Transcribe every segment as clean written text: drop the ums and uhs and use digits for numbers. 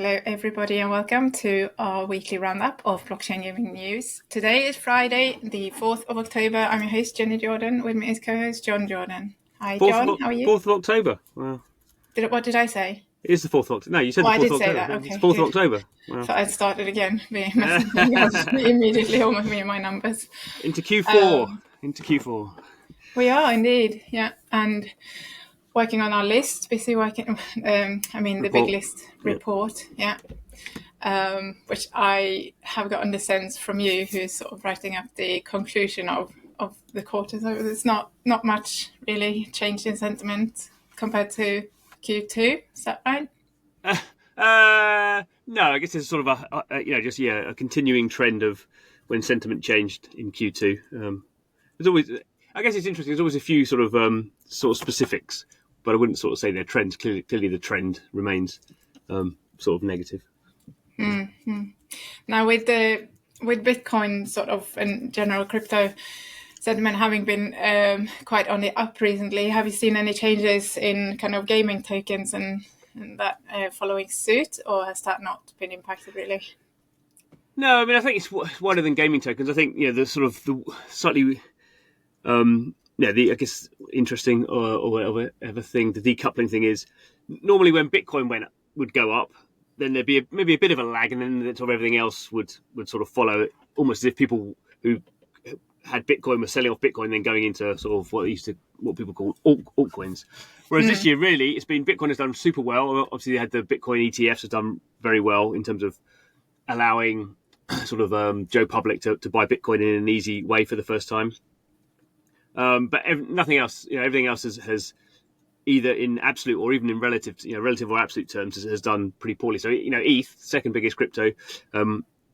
Hello, everybody, and welcome to our weekly roundup of blockchain gaming news. Today is Friday, the 4th of October. I'm your host, Jenny Jordan. With me is co-host John Jordan. Hi, John. How are you? 4th of October. Wow. What did I say? It is the 4th of October. No, you said the 4th I did of say October. that. Okay, it's 4th good. of October. Wow. So I'd started again, immediately all of me and my numbers. Into Q4. We are indeed, yeah. And working on our list, busy working, the big list report, yeah. Which I have gotten the sense from you, who's sort of writing up the conclusion of the quarter. So there's not much really changed in sentiment compared to Q2. Is that right? No, I guess it's sort of a continuing trend of when sentiment changed in Q2. There's always, I guess it's interesting. There's always a few sort of specifics, but I wouldn't sort of say they're trends. Clearly, the trend remains sort of negative. Mm-hmm. Now, with Bitcoin sort of and general crypto sentiment having been quite on the up recently, have you seen any changes in kind of gaming tokens and that following suit, or has that not been impacted really? No, I mean, I think it's wider than gaming tokens. I think the sort of the slightly I guess interesting or whatever thing, the decoupling thing is normally when Bitcoin would go up, then there'd be maybe a bit of a lag, and then sort of everything else would sort of follow it, almost as if people who had Bitcoin were selling off Bitcoin, then going into sort of what people call altcoins. Whereas this year, really, it's been Bitcoin has done super well. Obviously, they had the Bitcoin ETFs has done very well in terms of allowing sort of Joe Public to buy Bitcoin in an easy way for the first time. But nothing else, everything else has either in absolute or even in relative or absolute terms has done pretty poorly. So ETH, second biggest crypto,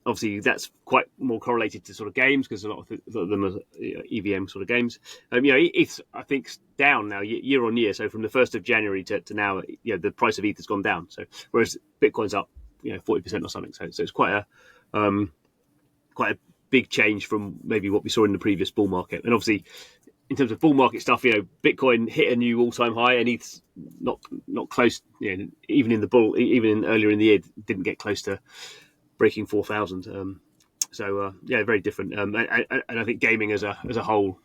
obviously that's quite more correlated to sort of games because a lot of them are EVM sort of games. ETH I think down now year on year. So from the 1st of January to now, the price of ETH has gone down. So whereas Bitcoin's up 40% or something. So it's quite a big change from maybe what we saw in the previous bull market. And obviously, in terms of bull market stuff, Bitcoin hit a new all-time high, and ETH's not close. Even earlier in the year, didn't get close to breaking 4,000. Very different. And I think gaming as a whole,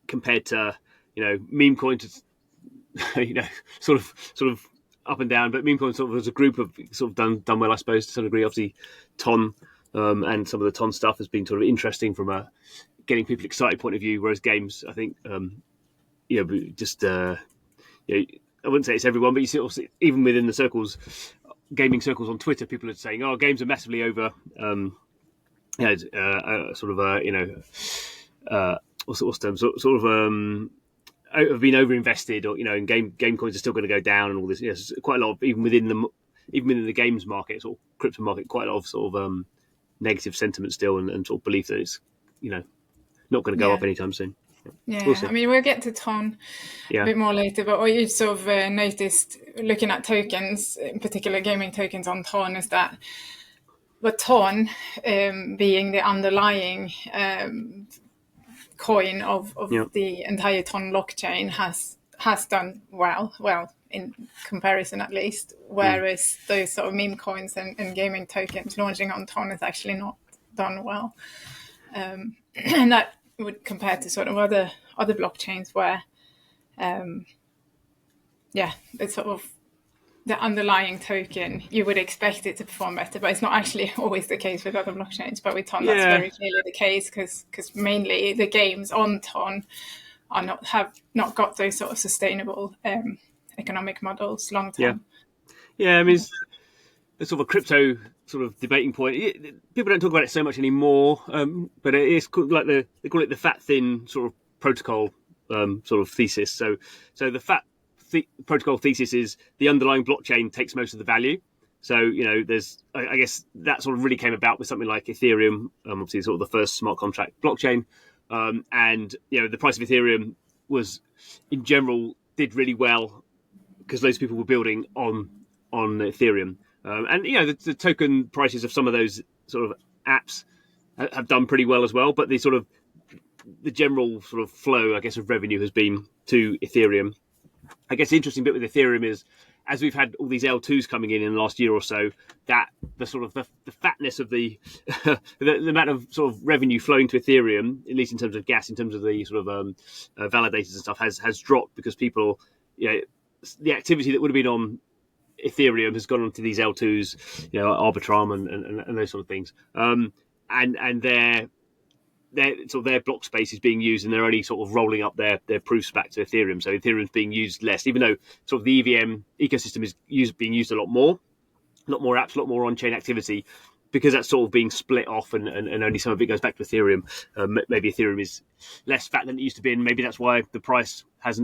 compared to meme coins, sort of up and down. But meme coins sort of as a group of sort of done well, I suppose, to some degree. Obviously, Ton and some of the Ton stuff has been sort of interesting from a getting people excited point of view, whereas games, I think, I wouldn't say it's everyone, but you see also, even within the circles, gaming circles on Twitter, people are saying, "Oh, games are massively over." What's the term? Have been overinvested, or and game coins are still going to go down, and all this. Yes, quite a lot of, even within the games market, sort of crypto market, quite a lot of sort of negative sentiment still, and sort of belief that it's not going to go up anytime soon. Yeah, we'll we'll get to Ton a bit more later, but what you sort of noticed looking at tokens, in particular gaming tokens on Ton, is that Ton, being the underlying coin of the entire Ton blockchain, has done well in comparison at least, whereas those sort of meme coins and gaming tokens launching on Ton has actually not done well. And that would compare to sort of other blockchains where it's sort of the underlying token, you would expect it to perform better, but it's not actually always the case with other blockchains. But with Ton, that's very clearly the case, because mainly the games on Ton have not got those sort of sustainable economic models long term. It's sort of a crypto sort of debating point. People don't talk about it so much anymore, but it's like they call it the fat thin sort of protocol sort of thesis. So the fat protocol thesis is the underlying blockchain takes most of the value. So there's, I guess that sort of really came about with something like Ethereum, obviously sort of the first smart contract blockchain, and the price of Ethereum was in general did really well because loads of people were building on Ethereum. And the token prices of some of those sort of apps have done pretty well as well, but the general sort of flow, I guess, of revenue has been to Ethereum. I guess the interesting bit with Ethereum is as we've had all these L2s coming in the last year or so, that the sort of the fatness of the the amount of sort of revenue flowing to Ethereum, at least in terms of gas, in terms of the sort of validators and stuff, has dropped because people, the activity that would have been on Ethereum has gone onto these L2s, Arbitrum and those sort of things, and their block space is being used, and they're only sort of rolling up their proofs back to Ethereum. So Ethereum's being used less, even though sort of the EVM ecosystem is being used a lot more apps, a lot more on-chain activity, because that's sort of being split off, and only some of it goes back to Ethereum. Maybe Ethereum is less fat than it used to be, and maybe that's why the price has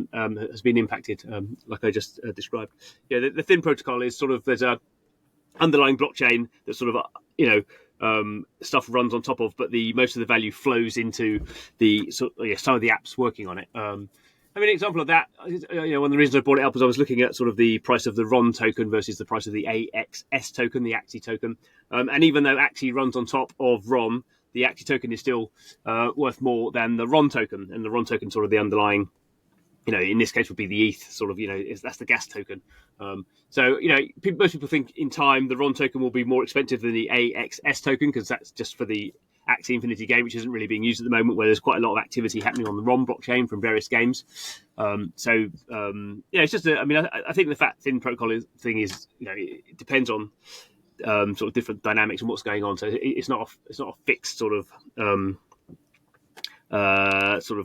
been impacted, like I just described. Yeah, the Thin protocol is sort of, there's a underlying blockchain that sort of stuff runs on top of, but most of the value flows into some of the apps working on it. I mean, an example of that, one of the reasons I brought it up was I was looking at sort of the price of the RON token versus the price of the AXS token, the AXI token. And even though AXI runs on top of RON, the AXI token is still worth more than the RON token. And the RON token, sort of the underlying, in this case would be the ETH, sort of, that's the gas token. So, most people think in time the RON token will be more expensive than the AXS token, because that's just for the Axie Infinity game, which isn't really being used at the moment, where there's quite a lot of activity happening on the ROM blockchain from various games. It's just I think the fat thin protocol thing is, it depends on sort of different dynamics and what's going on. So it's not a fixed sort of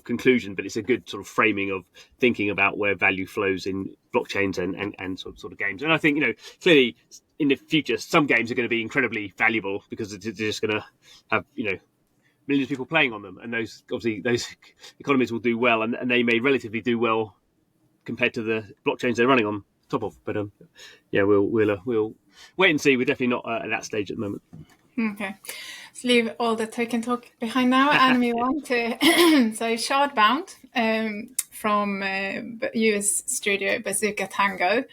conclusion, but it's a good sort of framing of thinking about where value flows in blockchains and sort of games. And I think, clearly in the future, some games are going to be incredibly valuable because they're just going to have, millions of people playing on them. And those economies will do well, and they may relatively do well compared to the blockchains they're running on top of. But we'll wait and see. We're definitely not at that stage at the moment. Okay, let's leave all the token talk behind now and move on to so Shardbound from US studio Bazooka Tango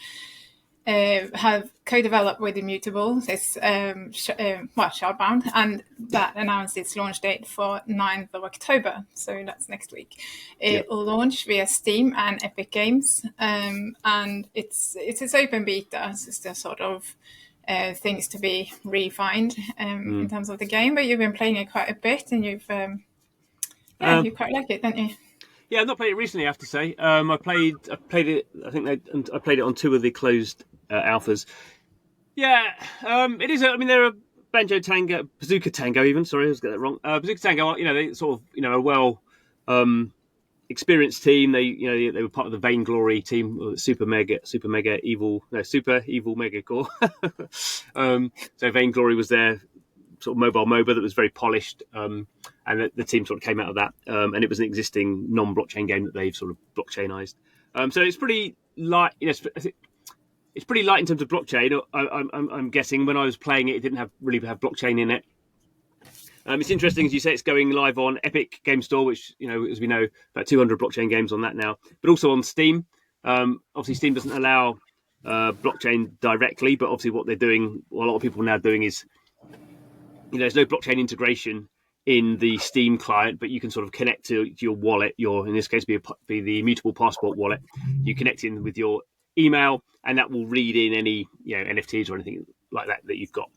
have co-developed with Immutable this Shardbound, and that announced its launch date for 9th of October, so that's next week. It will launch via Steam and Epic Games, and it's open beta, so it's the sort of things to be refined in terms of the game, but you've been playing it quite a bit, and you've you quite like it, don't you? Yeah, I've not played it recently, I have to say. I played it. I think I played it on 2 of the closed alphas. Yeah, it is. There are Bazooka Tango, even. Sorry, I was getting that wrong. Bazooka Tango, they sort of, a well experienced team. They were part of the Vainglory team, super evil mega core. So Vainglory was their sort of mobile MOBA that was very polished, and the team sort of came out of that, and it was an existing non-blockchain game that they've sort of blockchainized. So it's pretty light. It's pretty light in terms of blockchain. I'm guessing when I was playing it, it didn't really have blockchain in it. It's interesting, as you say, it's going live on Epic Game Store, which, as we know, about 200 blockchain games on that now, but also on Steam. Obviously, Steam doesn't allow blockchain directly, but obviously what they're doing, what a lot of people are now doing is, there's no blockchain integration in the Steam client, but you can sort of connect to your wallet, in this case, be the Immutable Passport wallet. You connect in with your email, and that will read in any NFTs or anything like that you've got.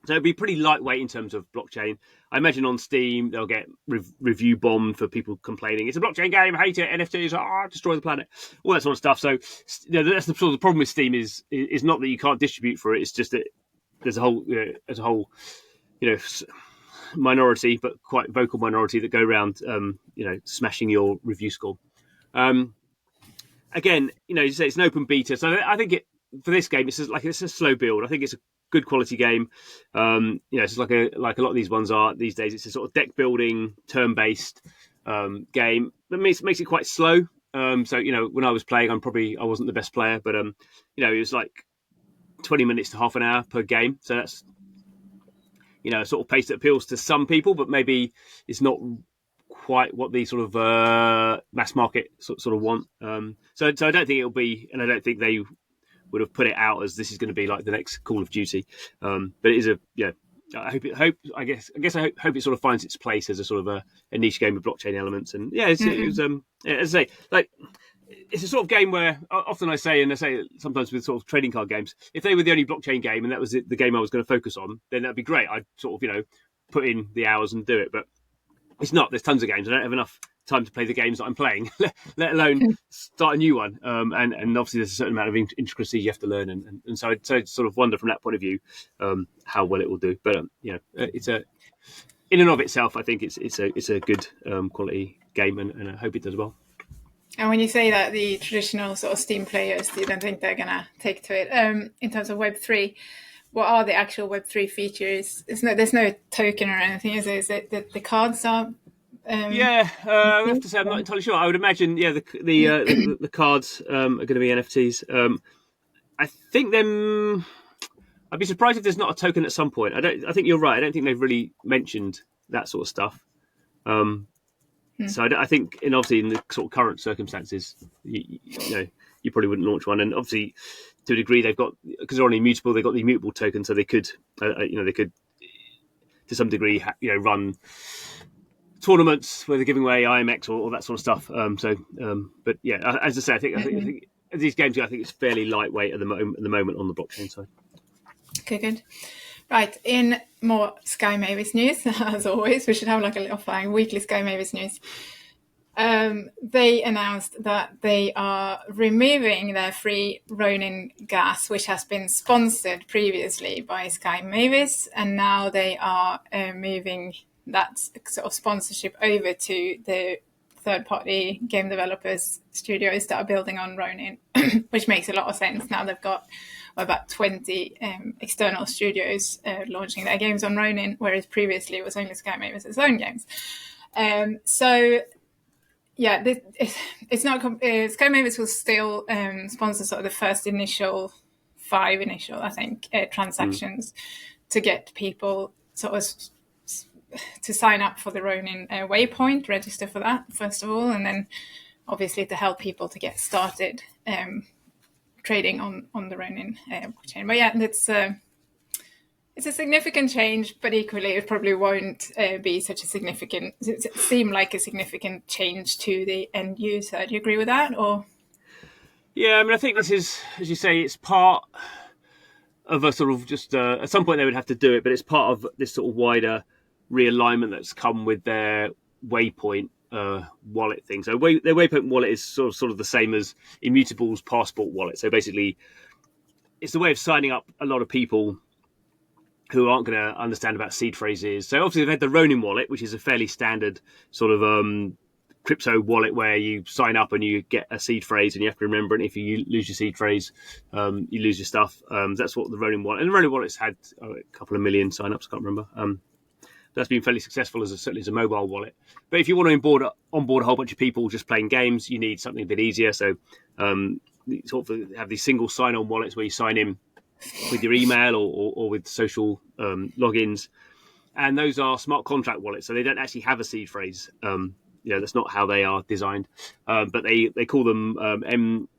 So it'd be pretty lightweight in terms of blockchain. I imagine on Steam they'll get review bombed for people complaining it's a blockchain game, I hate it, NFTs, destroy the planet, all that sort of stuff. So that's the sort of problem with Steam is not that you can't distribute for it. It's just that there's a whole minority, but quite vocal minority, that go around smashing your review score. Again, you say it's an open beta, so I think for this game it's a slow build. I think it's a good quality game. It's like a lot of these ones are these days. It's a sort of deck building, turn-based game. That makes it quite slow. So when I was playing, I wasn't the best player, but it was like 20 minutes to half an hour per game. So that's a sort of pace that appeals to some people, but maybe it's not quite what the sort of mass market sort of want. So I don't think it'll be, and I don't think they would have put it out as this is going to be like the next Call of Duty. But it is I hope it sort of finds its place as a sort of a niche game with blockchain elements. And it was as I say, like it's a sort of game where often I say sometimes with sort of trading card games, if they were the only blockchain game and that was the game I was going to focus on, then that'd be great. I'd sort of put in the hours and do it, but it's not. There's tons of games. I don't have enough time to play the games that I'm playing, let alone start a new one. And obviously there's a certain amount of intricacy you have to learn, and so I sort of wonder from that point of view how well it will do. But it's in and of itself, I think it's a good quality game, and I hope it does well. And when you say that the traditional sort of Steam players, you don't think they're gonna take to it in terms of Web3? What are the actual Web3 features? There's no token or anything, is it? Is it the cards are? I have to say I'm not entirely sure. I would imagine, the cards are going to be NFTs. I think them. I'd be surprised if there's not a token at some point. I think you're right. I don't think they've really mentioned that sort of stuff. So I think, obviously in the sort of current circumstances, you probably wouldn't launch one. And obviously, to a degree, they've got, because they're only immutable, they've got the immutable token, so they could, they could, to some degree, run tournaments where they're giving away IMX or that sort of stuff. But yeah, as I say, I think these games, I think it's fairly lightweight at the moment on the blockchain side. Okay, good. Right, in more Sky Mavis news, as always, we should have like a little weekly Sky Mavis news. They announced that they are removing their free Ronin gas, which has been sponsored previously by Sky Mavis, and now they are moving that sort of sponsorship over to the third-party game developers, studios that are building on Ronin, which makes a lot of sense. Now they've got about 20 external studios launching their games on Ronin, whereas previously it was only Sky Mavis' own games. It's not. Sky Mavis will still sponsor sort of the first five initial, I think, transactions to get people sort of to sign up for the Ronin waypoint, register for that first of all, and then obviously to help people to get started trading on the Ronin blockchain. But yeah, it's a significant change, but equally it probably won't be such a significant. It seem like a significant change to the end user. Do you agree with that, or? Yeah, I mean, I think this is, as you say, it's part of a sort of just at some point they would have to do it, but it's part of this sort of wider realignment that's come with their Waypoint wallet thing. So their Waypoint wallet is sort of the same as Immutable's Passport wallet. So basically, it's the way of signing up a lot of people who aren't going to understand about seed phrases. So obviously they've had the Ronin wallet, which is a fairly standard sort of crypto wallet where you sign up and you get a seed phrase and you have to remember it. If you lose your seed phrase, you lose your stuff. That's what the Ronin wallet, and the Ronin wallet's had a couple of million signups. I can't remember. That's been fairly successful certainly as a mobile wallet. But if you want to onboard a whole bunch of people just playing games, you need something a bit easier. So sort of have these single sign-on wallets where you sign in with your email or with social logins. And those are smart contract wallets, so they don't actually have a seed phrase. That's not how they are designed. But they call them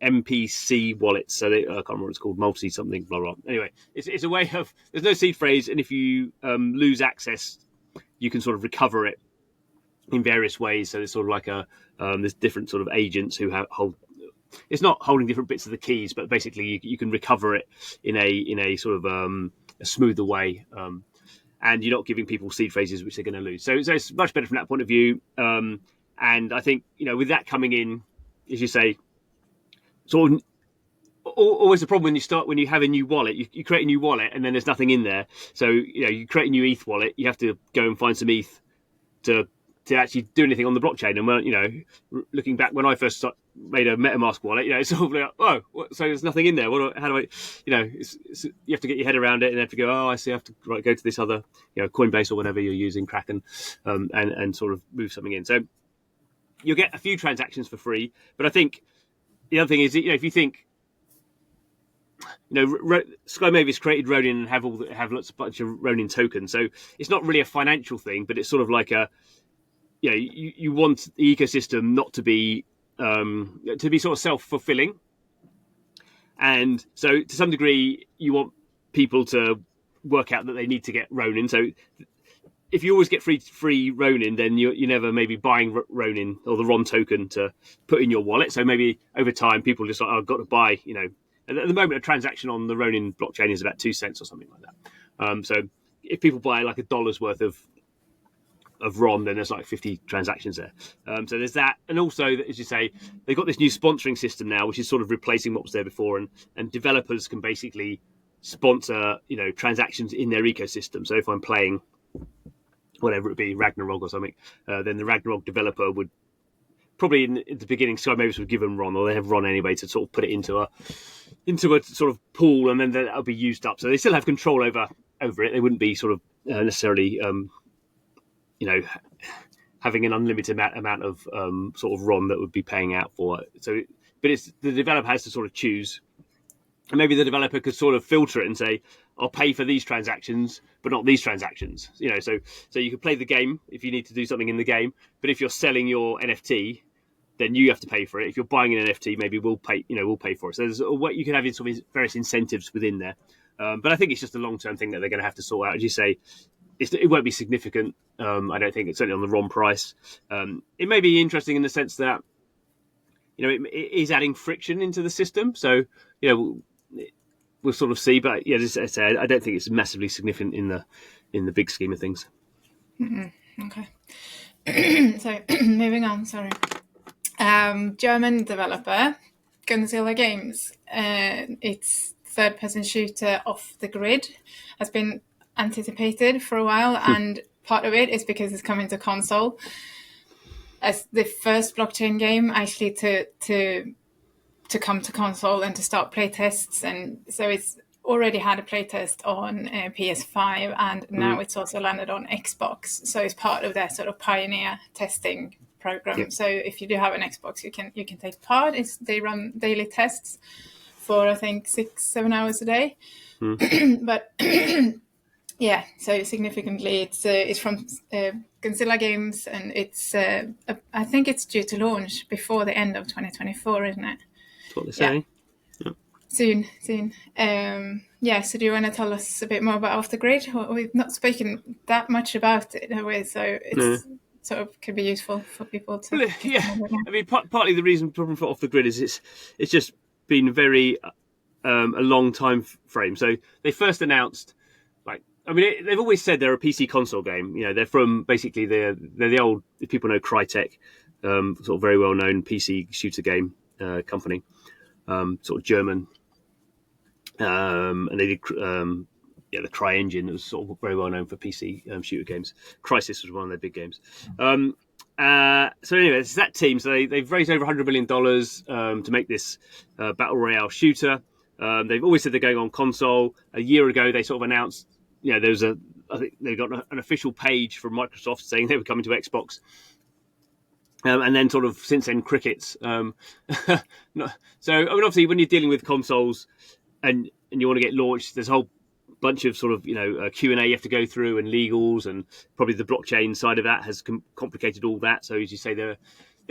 MPC wallets. So I can't remember what it's called, multi something, blah, blah. Anyway, it's a way of, there's no seed phrase. And if you lose access, you can sort of recover it in various ways. So there's sort of like there's different sort of agents who hold. It's not holding different bits of the keys, but basically you can recover it in a sort of a smoother way, and you're not giving people seed phrases which they're going to lose. So it's much better from that point of view. And I think with that coming in, as you say, sort of always the problem when you have a new wallet, you create a new wallet and then there's nothing in there. So you create a new ETH wallet, you have to go and find some ETH to actually do anything on the blockchain. And when looking back when I first made a MetaMask wallet, it's sort of like, so there's nothing in there. How do I, you have to get your head around it and have to go, I see, I have to go to this other, Coinbase or whatever you're using, Kraken, and sort of move something in. So you'll get a few transactions for free. But I think the other thing is, if you think, Sky Mavis created Ronin and have lots of bunch of Ronin tokens, so it's not really a financial thing, but it's sort of like you want the ecosystem not to be sort of self-fulfilling, and so to some degree you want people to work out that they need to get Ronin. So if you always get free Ronin, then you're never maybe buying Ronin or the Ron token to put in your wallet. So maybe over time, people just like, oh, I've got to buy, at the moment, a transaction on the Ronin blockchain is about 2 cents or something like that. So if people buy like $1 worth of RON, then there's like 50 transactions there. So there's that. And also, as you say, they've got this new sponsoring system now, which is sort of replacing what was there before. And developers can basically sponsor, transactions in their ecosystem. So if I'm playing whatever it be, Ragnarok or something, then the Ragnarok developer would probably in the beginning, Sky Mavis would give them RON, or they have RON anyway to sort of put it into a sort of pool, and then that'll be used up. So they still have control over it. They wouldn't be sort of necessarily, having an unlimited amount of sort of RON that would be paying out for it. So, but it's the developer has to sort of choose. And maybe the developer could sort of filter it and say, I'll pay for these transactions, but not these transactions. So you can play the game if you need to do something in the game. But if you're selling your NFT, then you have to pay for it. If you're buying an NFT, maybe we'll pay for it. So there's what you can have sort of various incentives within there. But I think it's just a long-term thing that they're going to have to sort out. As you say, it won't be significant. I don't think it's certainly on the RON price. It may be interesting in the sense that, it is adding friction into the system. So, we'll sort of see, but as I say, I don't think it's massively significant in the big scheme of things. Mm-hmm. Okay. So moving on. Sorry. German developer Gunzilla Games. Its third-person shooter Off the Grid has been anticipated for a while, and part of it is because it's coming to console as the first blockchain game actually to come to console and to start playtests. And so it's already had a playtest on PS5, and now it's also landed on Xbox. So it's part of their sort of pioneer testing program. Yep. So if you do have an Xbox, you can take part. They run daily tests for I think 6-7 hours a day. But yeah, so significantly, it's from Gunzilla Games, and it's I think it's due to launch before the end of 2024, isn't it? That's what they're saying. Yeah. Soon. So do you want to tell us a bit more about Off the Grid? We've not spoken that much about it, have we? So it's sort of could be useful for people to. Well, yeah, I mean, partly the problem for Off the Grid is it's just been very a long time frame. So they first announced. They've always said they're a PC console game. They're from basically they're the old, if people know Crytek, sort of very well known PC shooter game company, sort of German, and they did the Cry engine that was sort of very well known for PC shooter games. Crysis was one of their big games. So anyway, it's that team. So they've raised over $100 million to make this battle royale shooter. They've always said they're going on console. A year ago, they sort of announced. I think they got an official page from Microsoft saying they were coming to Xbox. And then sort of since then, crickets. So, obviously when you're dealing with consoles and you want to get launched, there's a whole bunch of sort of, Q&A you have to go through and legals, and probably the blockchain side of that has complicated all that. So as you say, they're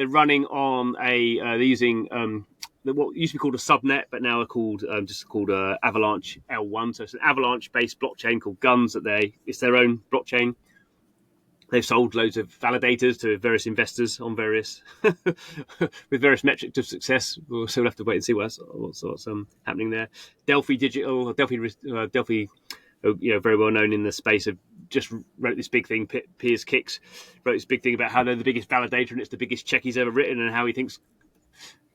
running on they're using what used to be called a subnet, but now are called Avalanche L1. So it's an Avalanche-based blockchain called Guns. It's their own blockchain. They've sold loads of validators to various investors on various with various metrics of success. We'll have to wait and see what's happening there. Delphi, very well known in the space, of just wrote this big thing. Piers Kicks wrote this big thing about how they're the biggest validator and it's the biggest check he's ever written, and how he thinks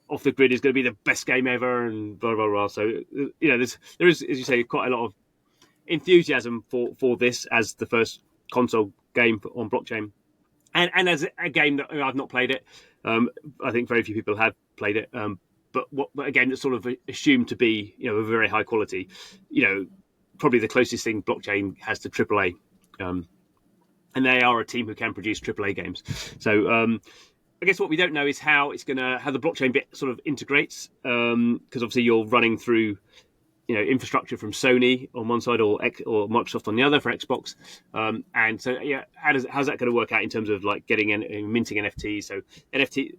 Off the Grid is going to be the best game ever, and blah blah blah. So there is, as you say, quite a lot of enthusiasm for this as the first console game on blockchain, and as a game that I've not played it. I think very few people have played it, but a game that's sort of assumed to be of very high quality. Probably the closest thing blockchain has to AAA, and they are a team who can produce AAA games. So. I guess what we don't know is how the blockchain bit sort of integrates, because obviously you're running through, infrastructure from Sony on one side or Microsoft on the other for Xbox, and so how's that going to work out in terms of like getting and minting NFTs? So NFT,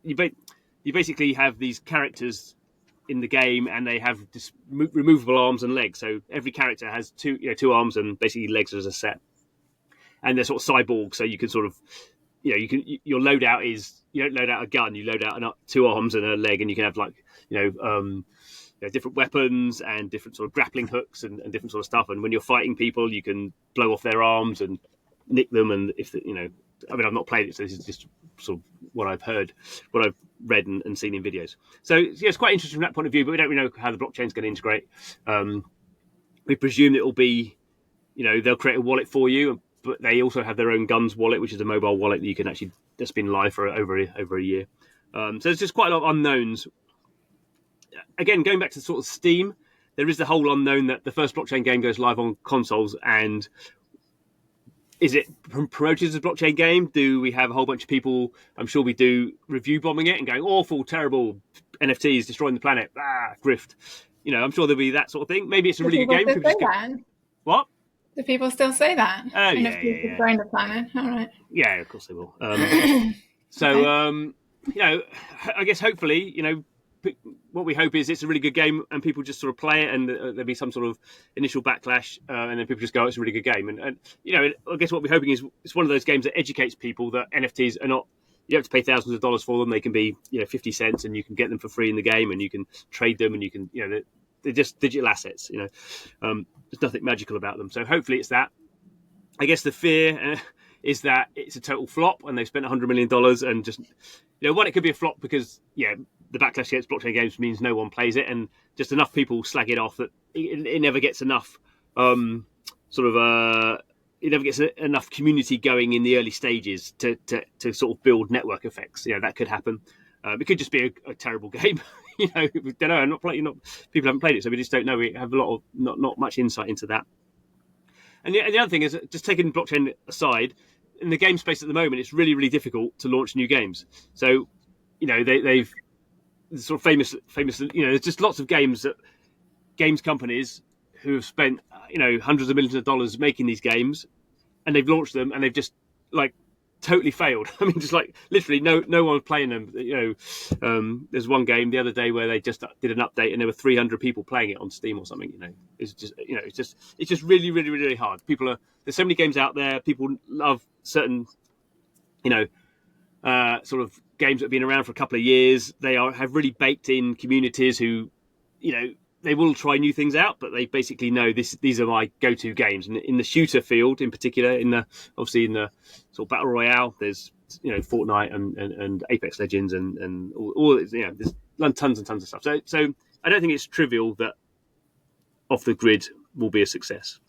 you basically have these characters in the game, and they have this removable arms and legs. So every character has two arms and basically legs as a set. and they're sort of cyborg, so you can sort of, your loadout is, you don't load out a gun, you load out 2 arms and a leg, and you can have like, different weapons and different sort of grappling hooks and different sort of stuff. And when you're fighting people, you can blow off their arms and nick them. And if I've not played it, so this is just sort of what I've heard, what I've read and seen in videos. So it's quite interesting from that point of view, but we don't really know how the blockchain's going to integrate. We presume it'll be, they'll create a wallet for you, but they also have their own Guns wallet, which is a mobile wallet that you can actually, that's been live for over a year. So there's just quite a lot of unknowns. Again, going back to sort of Steam, there is the whole unknown that the first blockchain game goes live on consoles, and is it promoted as a blockchain game? Do we have a whole bunch of people, I'm sure we do, review bombing it and going, awful, terrible, NFTs, destroying the planet, grift. I'm sure there'll be that sort of thing. Maybe it's a really good game. What? Do people still say that? Oh, NFTs destroying the planet. All right. Yeah, of course they will. I guess hopefully, what we hope is it's a really good game and people just sort of play it, and there'll be some sort of initial backlash, and then people just go, it's a really good game. And I guess what we're hoping is it's one of those games that educates people that NFTs are not, you don't have to pay thousands of dollars for them. They can be 50 cents, and you can get them for free in the game, and you can trade them, and you can they're just digital assets. There's nothing magical about them. So hopefully it's that. I guess the fear is that it's a total flop and they've spent $100 million, and just one, it could be a flop because the backlash against blockchain games means no one plays it, and just enough people slag it off that it never gets enough it never gets enough community going in the early stages to sort of build network effects. That could happen. It could just be a terrible game. We don't know. I'm not playing. People haven't played it, so we just don't know. We have a lot of not much insight into that. And the other thing is, just taking blockchain aside, in the game space at the moment, it's really, really difficult to launch new games. So, they've sort of famous. There's just lots of games companies who have spent hundreds of millions of dollars making these games, and they've launched them, and they've just totally failed. I mean, just literally no one's playing them. There's one game the other day where they just did an update and there were 300 people playing it on Steam or something. It's just it's just really, really, really hard. There's so many games out there. People love certain sort of games that have been around for a couple of years. They have really baked in communities who they will try new things out, but they basically know these are my go-to games. And in the shooter field, in particular, obviously in the sort of battle royale, there's Fortnite and Apex Legends and all there's tons and tons of stuff. So I don't think it's trivial that Off the Grid will be a success.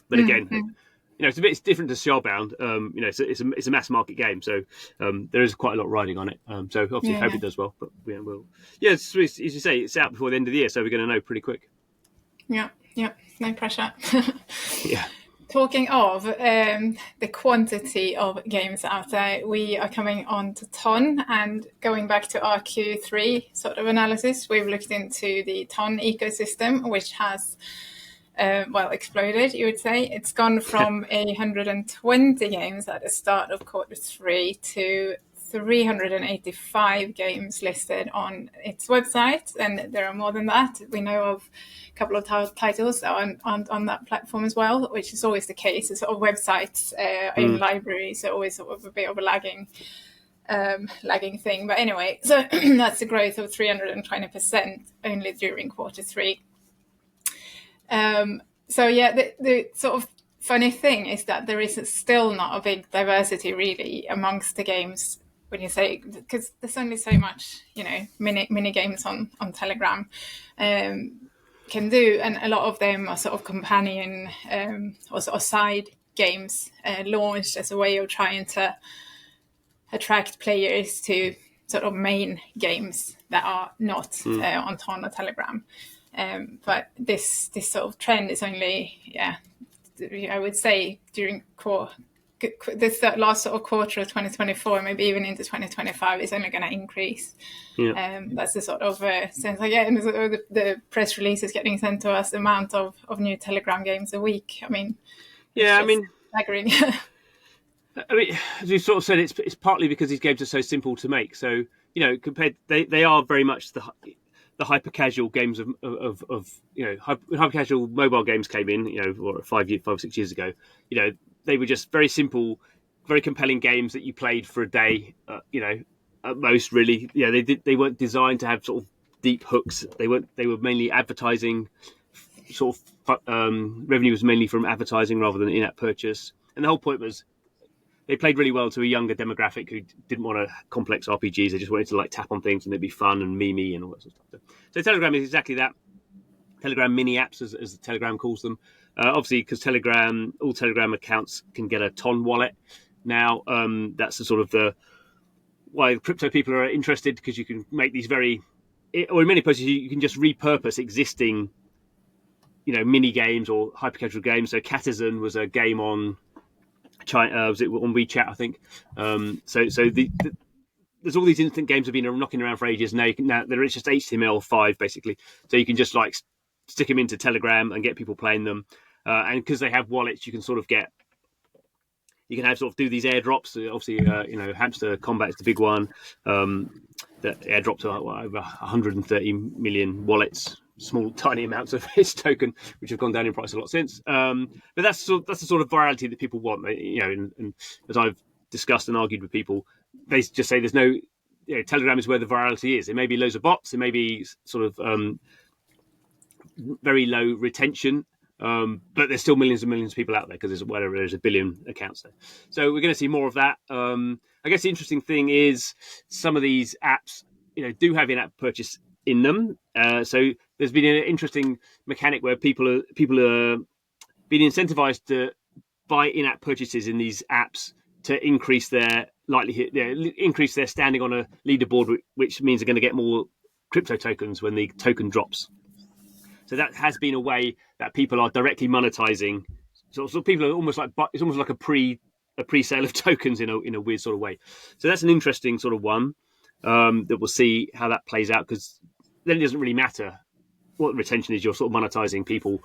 But again, it's different to Shardbound. It's a mass market game, so there is quite a lot riding on it. So obviously, hope it does well. But we'll. Yeah, as you say, it's out before the end of the year, so we're going to know pretty quick. Yeah, no pressure. Yeah. Talking of the quantity of games out there, we are coming on to Ton, and going back to our Q3 sort of analysis, we've looked into the Ton ecosystem, which has exploded, you would say. It's gone from 120 games at the start of Q3 to 385 games listed on its website, and there are more than that. We know of a couple of titles on that platform as well, which is always the case. It's sort of websites in libraries are always sort of a bit of a lagging thing. But anyway, so that's a growth of 320% only during Q3. The sort of funny thing is that there is still not a big diversity really amongst the games, when you say, because there's only so much mini games on Telegram can do, and a lot of them are sort of companion or sort of side games launched as a way of trying to attract players to sort of main games that are not on Ton or Telegram. But this sort of trend is only, I would say during this last sort of quarter of 2024, maybe even into 2025, is only going to increase. That's the sort of sense I get. And the press releases getting sent to us, the amount of new Telegram games a week. I mean, staggering. I mean, as you sort of said, it's partly because these games are so simple to make. So compared, they are very much the hyper casual games of hyper casual mobile games came in, 5 or 6 years ago. they were just very simple, very compelling games that you played for a day. At most, really. Yeah, they weren't designed to have sort of deep hooks. They were mainly advertising. Sort of revenue was mainly from advertising rather than in-app purchase. And the whole point was they played really well to a younger demographic who didn't want a complex RPGs. They just wanted to like tap on things and they'd be fun and memey and all that sort of stuff. So Telegram is exactly that. Telegram mini apps, as Telegram calls them. Obviously, because all Telegram accounts can get a Ton wallet now. That's the sort of why crypto people are interested, because you can make these or in many places you can just repurpose existing, mini games or hyper casual games. So Catizen was a game on China, was it on WeChat, I think. There's all these instant games have been knocking around for ages. Now it's just HTML5 basically, so you can just like stick them into Telegram and get people playing them. And because they have wallets, you can sort of do these airdrops. Obviously, Hamster Combat is the big one. That airdropped to over 130 million wallets, small, tiny amounts of his token, which have gone down in price a lot since. But that's the sort of virality that people want. And as I've discussed and argued with people, they just say there's no. Telegram is where the virality is. It may be loads of bots. It may be sort of very low retention. But there's still millions and millions of people out there because there's a billion accounts there. So we're going to see more of that. I guess the interesting thing is some of these apps, do have in-app purchase in them. So there's been an interesting mechanic where people are being incentivized to buy in-app purchases in these apps to increase their likelihood, increase their standing on a leaderboard, which means they're going to get more crypto tokens when the token drops. So that has been a way that people are directly monetizing. So people are almost like a pre-sale of tokens in a weird sort of way. So that's an interesting sort of one that we'll see how that plays out, because then it doesn't really matter what the retention is. You're sort of monetizing people.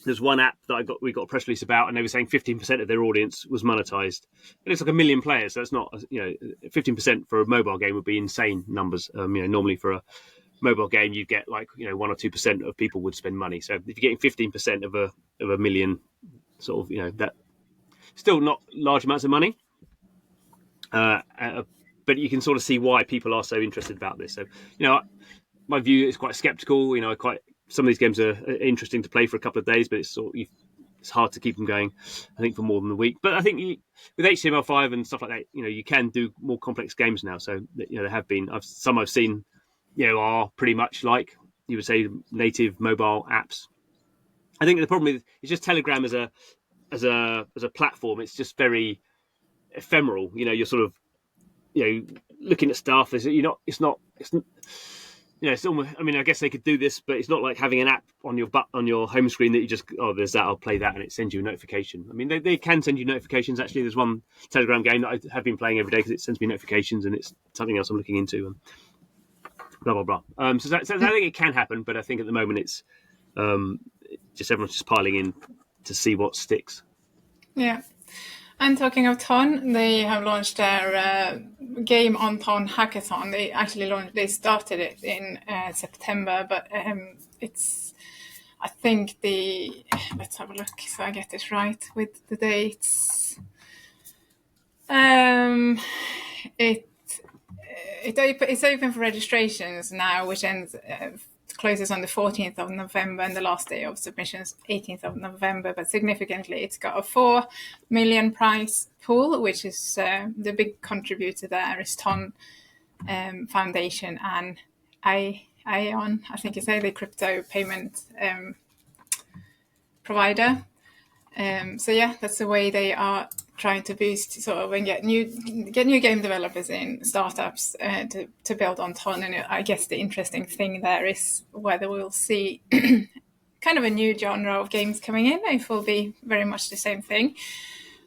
There's one app that we got a press release about, and they were saying 15% of their audience was monetized. And it's like 1 million players, so it's not 15% for a mobile game would be insane numbers. Normally for a mobile game you get 1 or 2% of people would spend money. So if you're getting 15% of a million, sort of that still not large amounts of money, but you can sort of see why people are so interested about this. So my view is quite skeptical. Some of these games are interesting to play for a couple of days, but it's hard to keep them going, I think, for more than a week. But I think with HTML5 and stuff like that, you can do more complex games now. So there have been some I've seen are pretty much like you would say native mobile apps. I think the problem is it's just Telegram as a platform. It's just very ephemeral. You're sort of looking at stuff. It's almost. I mean, I guess they could do this, but it's not like having an app on your home screen that you just there's that, I'll play that, and it sends you a notification. I mean, they can send you notifications. Actually, there's one Telegram game that I have been playing every day because it sends me notifications, and it's something else I'm looking into. And blah blah blah. So I think it can happen, but I think at the moment it's just everyone's just piling in to see what sticks. Yeah. And talking of Ton, they have launched their game on Ton hackathon. They started it in September, but it's, I think let's have a look so I get this right with the dates. It's open for registrations now, which closes on the 14th of November, and the last day of submissions 18th of November. But significantly, it's got a 4 million prize pool, which is the big contributor there is Ton Foundation and Ion, I think you say, the crypto payment provider. So yeah, that's the way they are trying to boost sort of and get new game developers in startups to build on Ton. And I guess the interesting thing there is whether we'll see kind of a new genre of games coming in, if it will be very much the same thing.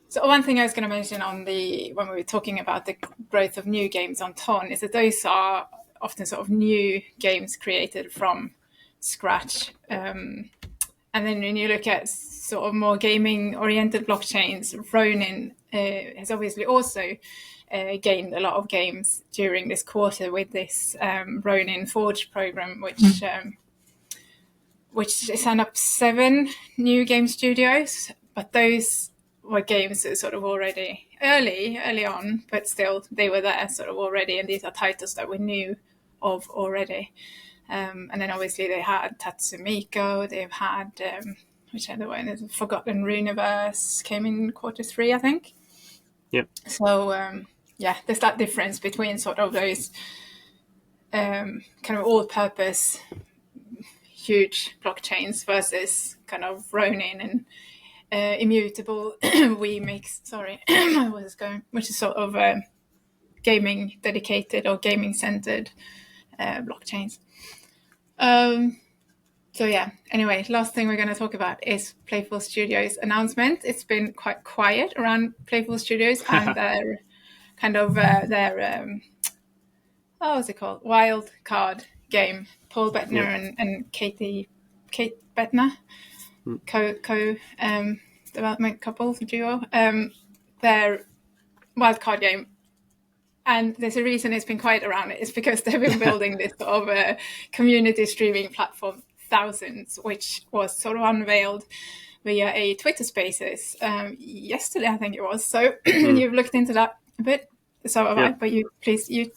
So one thing I was going to mention when we were talking about the growth of new games on Ton is that those are often sort of new games created from scratch. And then when you look at sort of more gaming-oriented blockchains, Ronin has obviously also gained a lot of games during this quarter with this Ronin Forge program, which signed up 7 new game studios. But those were games that sort of already early on, but still they were there sort of already, and these are titles that we knew of already. And then obviously they had Tatsumiko, they've had which other one? Forgotten Runeverse came in Q3, I think. Yep. So there's that difference between sort of those kind of all-purpose huge blockchains versus kind of Ronin and immutable remix. Sorry, which is sort of gaming dedicated or gaming centered blockchains. So yeah, anyway, last thing we're going to talk about is Playful Studios announcement. It's been quite quiet around Playful Studios and their kind of what was it called? Wildcard game. Paul Bettner and Kate Bettner, co development couple, duo, their wildcard game. And there's a reason it's been quiet around it. It's because they've been building this sort of community streaming platform, Thousands, which was sort of unveiled via a Twitter Spaces yesterday, I think it was. So you've looked into that a bit. So have I, but you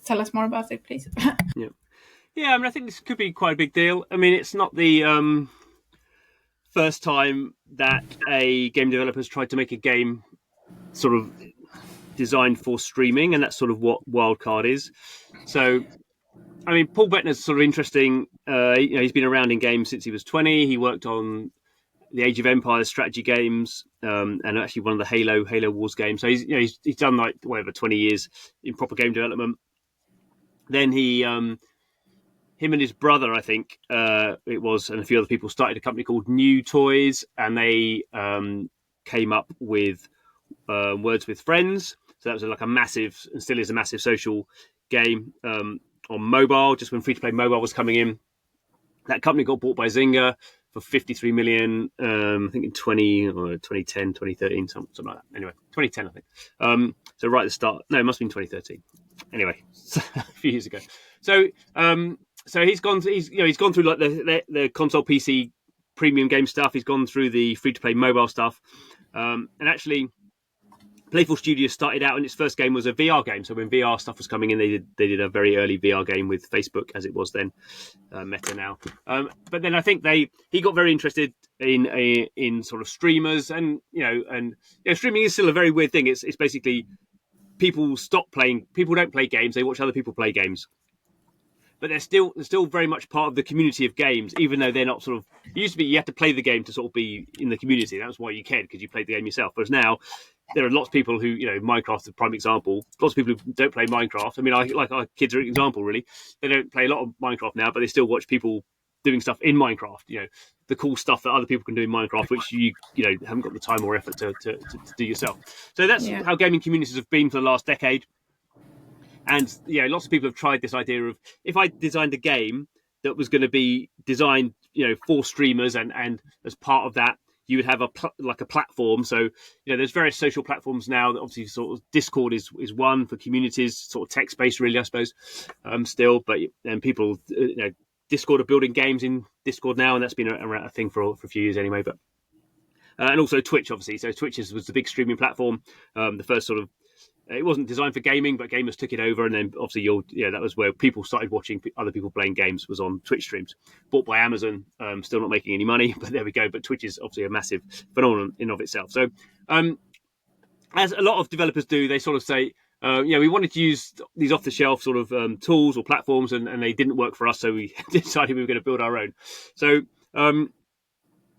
tell us more about it, please. Yeah, I mean, I think this could be quite a big deal. I mean, it's not the first time that a game developer's tried to make a game sort of designed for streaming, and that's sort of what Wildcard is. So, I mean, Paul Bettner's sort of interesting. He's been around in games since he was 20. He worked on the Age of Empires strategy games, and actually one of the Halo Wars games. So he's done like 20 years in proper game development. Then him and his brother, I think it was, and a few other people started a company called New Toys, and they came up with Words with Friends. So that was like a massive, and still is a massive social game on mobile, just when free-to-play mobile was coming in. That company got bought by Zynga for 53 million, I think in 2010, 2013, something like that. Anyway, 2010, I think. So right at the start. No, it must have been 2013. Anyway, a few years ago. So he's gone through like the console PC premium game stuff. He's gone through the free-to-play mobile stuff. And actually, Playful Studios started out, and its first game was a VR game. So when VR stuff was coming in, they did a very early VR game with Facebook, as it was then, Meta now. But then I think he got very interested in sort of streamers, and streaming is still a very weird thing. It's basically people don't play games; they watch other people play games. But they're still very much part of the community of games, even though they're not sort of. It used to be you had to play the game to sort of be in the community. That was why you cared, because you played the game yourself. Whereas now, there are lots of people who, Minecraft is a prime example. Lots of people who don't play Minecraft. I mean, like our kids are an example, really. They don't play a lot of Minecraft now, but they still watch people doing stuff in Minecraft. The cool stuff that other people can do in Minecraft, which you haven't got the time or effort to do yourself. So that's how gaming communities have been for the last decade. And lots of people have tried this idea of, if I designed a game that was going to be designed, for streamers, and as part of that, you would have a platform. So there's various social platforms now. That obviously, sort of Discord is one for communities, sort of text based, really, I suppose, still. But then people, Discord are building games in Discord now, and that's been a thing for a few years anyway. But and also Twitch, obviously. So Twitch was the big streaming platform, the first sort of. It wasn't designed for gaming, but gamers took it over, and then obviously that was where people started watching other people playing games, was on Twitch streams. Bought by Amazon, still not making any money, but there we go. But Twitch is obviously a massive phenomenon in of itself. So, as a lot of developers do, they sort of say, we wanted to use these off-the-shelf sort of tools or platforms, and they didn't work for us, so we decided we were going to build our own. So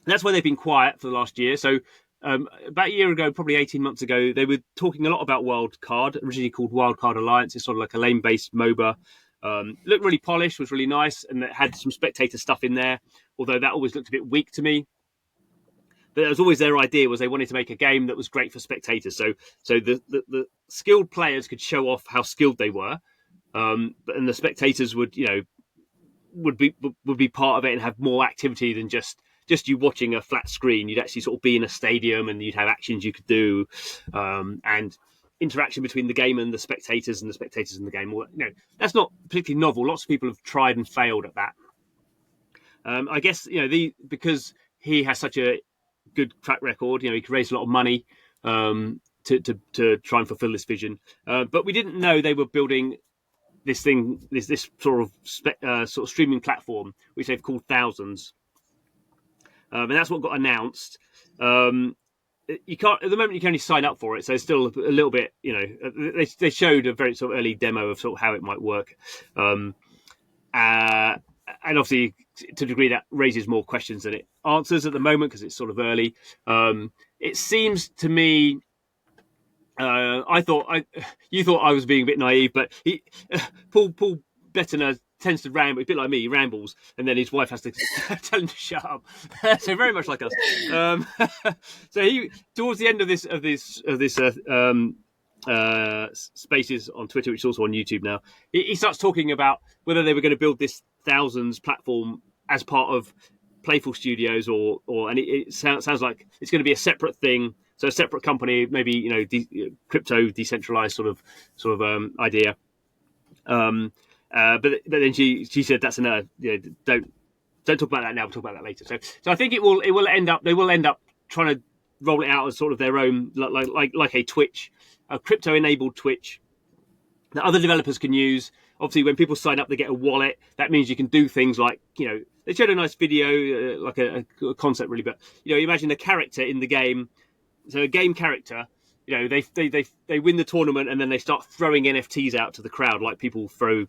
that's why they've been quiet for the last year. So. About a year ago, probably 18 months ago, they were talking a lot about Wildcard, originally called Wildcard Alliance. It's sort of like a lane-based MOBA. Looked really polished, was really nice, and it had some spectator stuff in there, although that always looked a bit weak to me. But it was always their idea, was they wanted to make a game that was great for spectators. So the skilled players could show off how skilled they were, and the spectators would be part of it and have more activity than just you watching a flat screen. You'd actually sort of be in a stadium, and you'd have actions you could do, and interaction between the game and the spectators, and the spectators in the game. That's not particularly novel. Lots of people have tried and failed at that. I guess because he has such a good track record, he could raise a lot of money. to try and fulfill this vision. But we didn't know they were building this sort of streaming platform, which they've called Thousands, and that's what got announced. You can't at the moment. You can only sign up for it, so it's still a little bit. They showed a very sort of early demo of sort of how it might work, and obviously to a degree that raises more questions than it answers at the moment because it's sort of early. It seems to me. You thought I was being a bit naive, but Paul Bettiner tends to ramble a bit like me. He rambles, and then his wife has to tell him to shut up. So very much like us. So he towards the end of this Spaces on Twitter, which is also on YouTube now, he starts talking about whether they were going to build this Thousands platform as part of Playful Studios, and it sounds like it's going to be a separate thing. So a separate company, maybe crypto decentralized sort of idea. But then she said that's don't talk about that now. We'll talk about that later. So I think they will end up trying to roll it out as sort of their own like a Twitch, a crypto enabled Twitch that other developers can use. Obviously, when people sign up, they get a wallet. That means you can do things like they showed a nice video, like a concept really, but imagine a character in the game. So a game character, they win the tournament and then they start throwing NFTs out to the crowd, like people throw,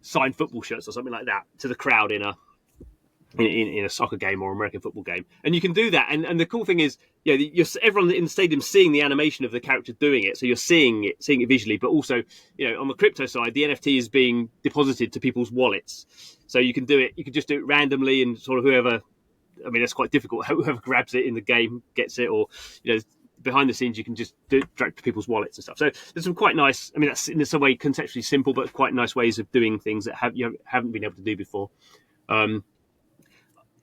signed football shirts or something like that to the crowd in a soccer game or American football game. And you can do that. And the cool thing is, everyone in the stadium seeing the animation of the character doing it. So you're seeing it visually, but also, on the crypto side, the NFT is being deposited to people's wallets. So you can do it. You can just do it randomly, and sort of whoever. I mean, that's quite difficult. Whoever grabs it in the game gets it, or behind the scenes you can just do it direct to people's wallets and stuff. So there's some quite nice. I mean, that's in some way conceptually simple, but quite nice ways of doing things that you haven't been able to do before. We'll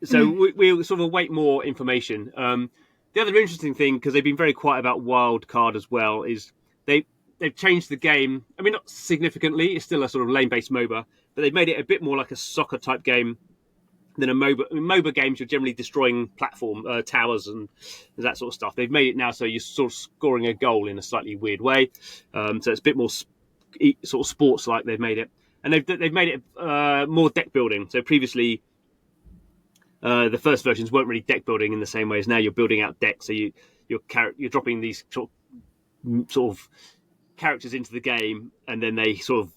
sort of await more information. The other interesting thing, because they've been very quiet about Wildcard as well, is they've changed the game. I mean, not significantly. It's still a sort of lane-based MOBA, but they've made it a bit more like a soccer type game than a MOBA. I mean, MOBA games, you're generally destroying platform towers and that sort of stuff. They've made it now so you're sort of scoring a goal in a slightly weird way. So it's a bit more sort of sports-like. They've made it, and they've made it more deck building. So previously, the first versions weren't really deck building in the same way as now. You're building out decks, so you're dropping these sort of characters into the game, and then they sort of.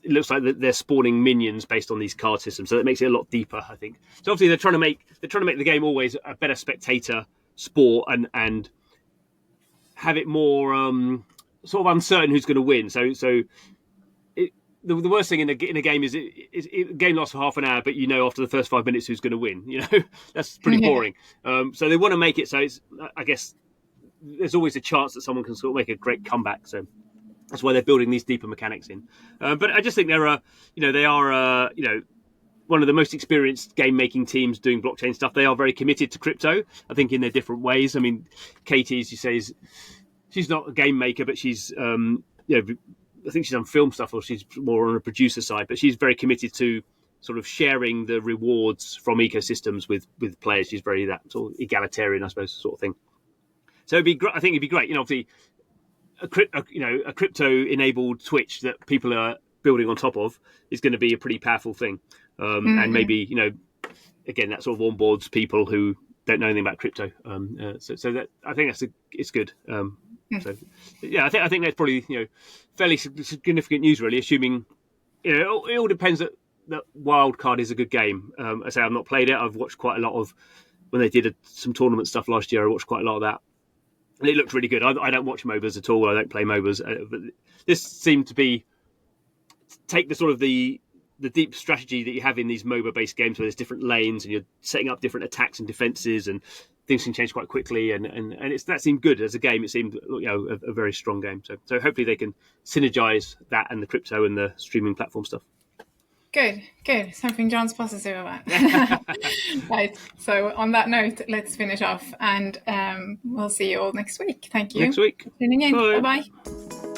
It looks like they're spawning minions based on these card systems, so that makes it a lot deeper, I think. So obviously they're trying to make the game always a better spectator sport and have it more sort of uncertain who's going to win. So the worst thing in a game is a game lasts for half an hour, but after the first 5 minutes who's going to win. That's pretty boring. So they want to make it so it's. I guess there's always a chance that someone can sort of make a great comeback. So. That's why they're building these deeper mechanics in. But I just think they are one of the most experienced game-making teams doing blockchain stuff. They are very committed to crypto, I think, in their different ways. I mean, Katie, as you say, she's not a game maker, but she's, I think she's done film stuff, or she's more on the producer side, but she's very committed to sort of sharing the rewards from ecosystems with players. She's very that sort of egalitarian, I suppose, sort of thing. So I think it'd be great. Obviously, a crypto-enabled Twitch that people are building on top of is going to be a pretty powerful thing. And maybe, again, that sort of onboards people who don't know anything about crypto. So that I think it's good. So yeah, I think that's probably fairly significant news, really. Assuming it all depends that Wildcard is a good game. I say I've not played it. I've watched quite a lot of when they did some tournament stuff last year. I watched quite a lot of that. And it looked really good. I don't watch MOBAs at all. I don't play MOBAs. But this seemed to be take the sort of the deep strategy that you have in these MOBA-based games where there's different lanes and you're setting up different attacks and defenses and things can change quite quickly. And that seemed good as a game. It seemed a very strong game. So hopefully they can synergize that and the crypto and the streaming platform stuff. Good. Something John's positive about. Right. So on that note, let's finish off, and we'll see you all next week. Thank you. Next week. For tuning in. Bye-bye.